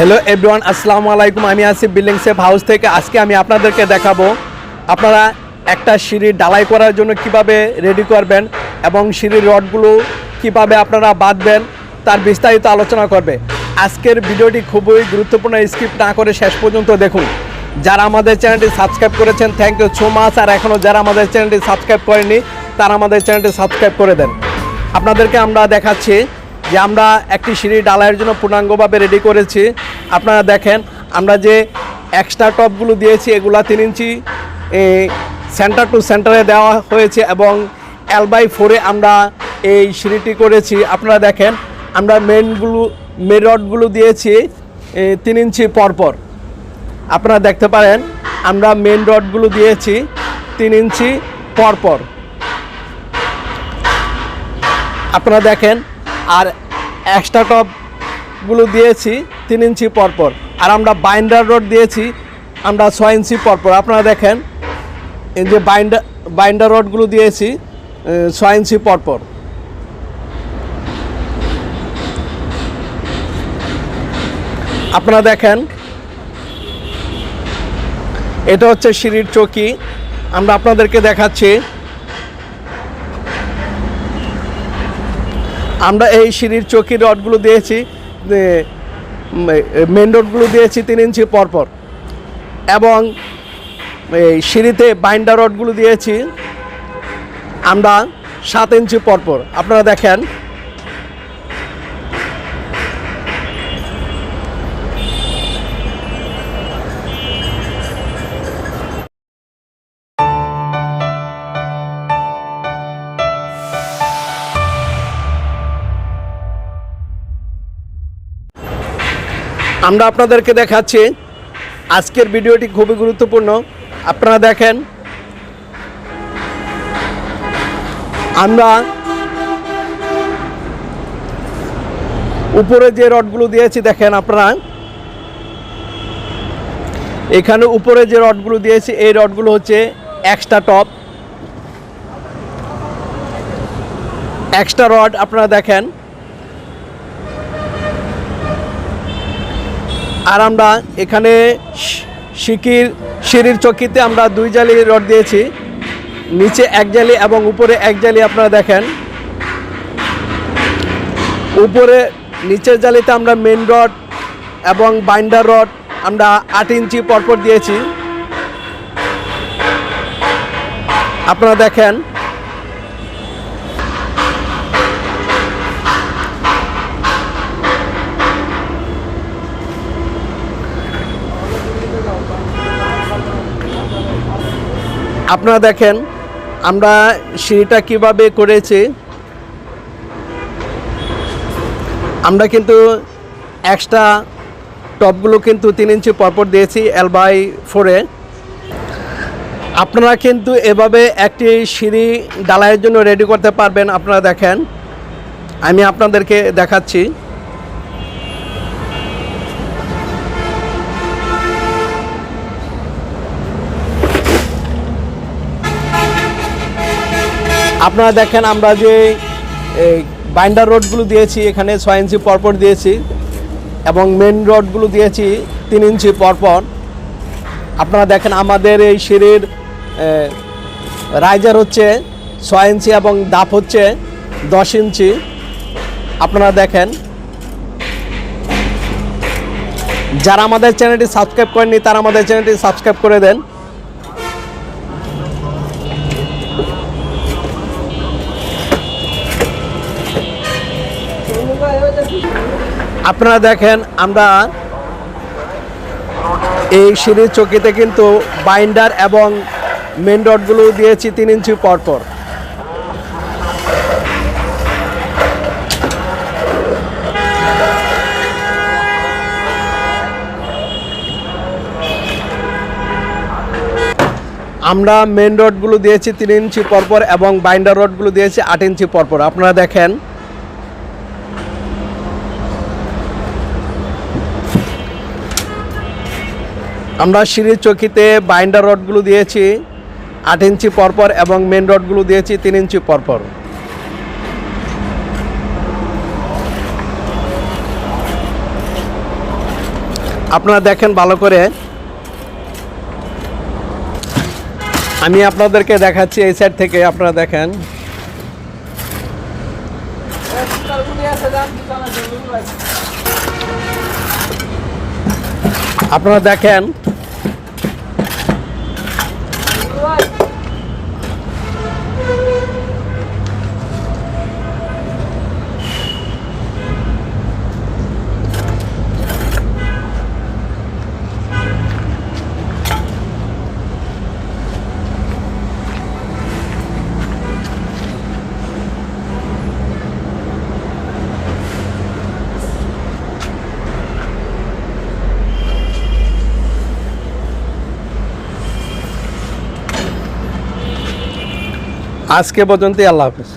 Hello everyone, আসসালামু আলাইকুম। আমি আছি বিল্ডিং সেফ হাউস থেকে। আজকে আমি আপনাদেরকে দেখাবো আপনারা একটা সিঁড়ি ঢালাই করার জন্য কিভাবে রেডি করবেন এবং সিঁড়ির রডগুলো কিভাবে আপনারা বাঁধবেন তার বিস্তারিত আলোচনা করবে। আজকের ভিডিওটি খুবই গুরুত্বপূর্ণ, স্কিপ না করে শেষ পর্যন্ত দেখুন। যারা আমাদের চ্যানেলটি সাবস্ক্রাইব করেছেন থ্যাংক ইউ সো মাচ, আর এখনও যারা আমাদের চ্যানেলটি সাবস্ক্রাইব করেনি তারা আমাদের চ্যানেলটি সাবস্ক্রাইব করে দেন। আপনাদেরকে আমরা দেখাচ্ছি যে আমরা একটি সিঁড়ি ঢালাইয়ের জন্য পূর্ণাঙ্গভাবে রেডি করেছি। আপনারা দেখেন আমরা যে এক্সট্রা টপগুলো দিয়েছি এগুলা 3 ইঞ্চি সেন্টার টু সেন্টারে দেওয়া হয়েছে এবং L/4 আমরা এই সিঁড়িটি করেছি। আপনারা দেখেন আমরা মেন রডগুলো দিয়েছি 3 ইঞ্চি পরপর। আপনারা দেখতে পারেন আমরা মেন রডগুলো দিয়েছি 3 ইঞ্চি পরপর। আপনারা দেখেন আর এক্সট্রা টপগুলো দিয়েছি 3 ইঞ্চি পরপর, আর আমরা বাইন্ডার রড দিয়েছি আমরা 6 ইঞ্চি পরপর। আপনারা দেখেন এই যে বাইন্ডার রডগুলো দিয়েছি 6 ইঞ্চি পরপর। আপনারা দেখেন এটা হচ্ছে সিঁড়ির চৌকি। আমরা আপনাদেরকে দেখাচ্ছি আমরা এই সিঁড়ির চৌকির রডগুলো দিয়েছি মেন রডগুলো দিয়েছি 3 ইঞ্চি পরপর এবং এই সিঁড়িতে বাইন্ডার রডগুলো দিয়েছি আমরা 7 ইঞ্চি পরপর। আপনারা দেখেন আমরা আপনাদেরকে দেখাচ্ছি আজকের ভিডিওটি খুবই গুরুত্বপূর্ণ। আপনারা দেখেন আমরা উপরে যে রডগুলো দিয়েছি দেখেন আপনারা এখানে উপরে যে রডগুলো দিয়েছি এই রডগুলো হচ্ছে এক্সট্রা টপ এক্সট্রা রড। আপনারা দেখেন আর আমরা এখানে সিঁড়ির চৌকিতে আমরা 2 জালি রড দিয়েছি, নিচে 1 জালি এবং উপরে 1 জালি। আপনারা দেখেন উপরে নিচের জালিতে আমরা মেন রড এবং বাইন্ডার রড আমরা 8 ইঞ্চি পরপর দিয়েছি। আপনারা দেখেন আপনারা দেখেন আমরা সিঁড়িটা কিভাবে করেছি। আমরা কিন্তু এক্সট্রা টপগুলো কিন্তু 3 ইঞ্চি পরপর দিয়েছি L/4। আপনারা কিন্তু এভাবে একটি সিঁড়ি ঢালাইয়ের জন্য রেডি করতে পারবেন। আপনারা দেখেন আমি আপনাদেরকে দেখাচ্ছি। আপনারা দেখেন আমরা যে বাইন্ডার রডগুলো দিয়েছি এখানে 6 ইঞ্চি পরপর দিয়েছি এবং মেন রডগুলো দিয়েছি 3 ইঞ্চি পরপর। আপনারা দেখেন আমাদের এই সিঁড়ির রাইজার হচ্ছে 6 ইঞ্চি এবং দাপ হচ্ছে 10 ইঞ্চি। আপনারা দেখেন যারা আমাদের চ্যানেলটি সাবস্ক্রাইব করেননি তারা আমাদের চ্যানেলটি সাবস্ক্রাইব করে দেন। আপনারা দেখেন আমরা এই সিঁড়ির চৌকিতে কিন্তু বাইন্ডার এবং মেন রডগুলো দিয়েছি 3 ইঞ্চি পরপর। আমরা মেন রডগুলো দিয়েছি 3 ইঞ্চি পরপর এবং বাইন্ডার রডগুলো দিয়েছি 8 ইঞ্চি পরপর। আপনারা দেখেন আমরা সিঁড়ির চৌকিতে বাইন্ডার রডগুলো দিয়েছি 8 ইঞ্চি পরপর এবং মেন রডগুলো দিয়েছি 3 ইঞ্চি পরপর। আপনারা দেখেন ভালো করে, আমি আপনাদেরকে দেখাচ্ছি এই সাইড থেকে। আপনারা দেখেন, আপনারা দেখেন আজকে পর্যন্তই। আল্লাহ হাফেজ।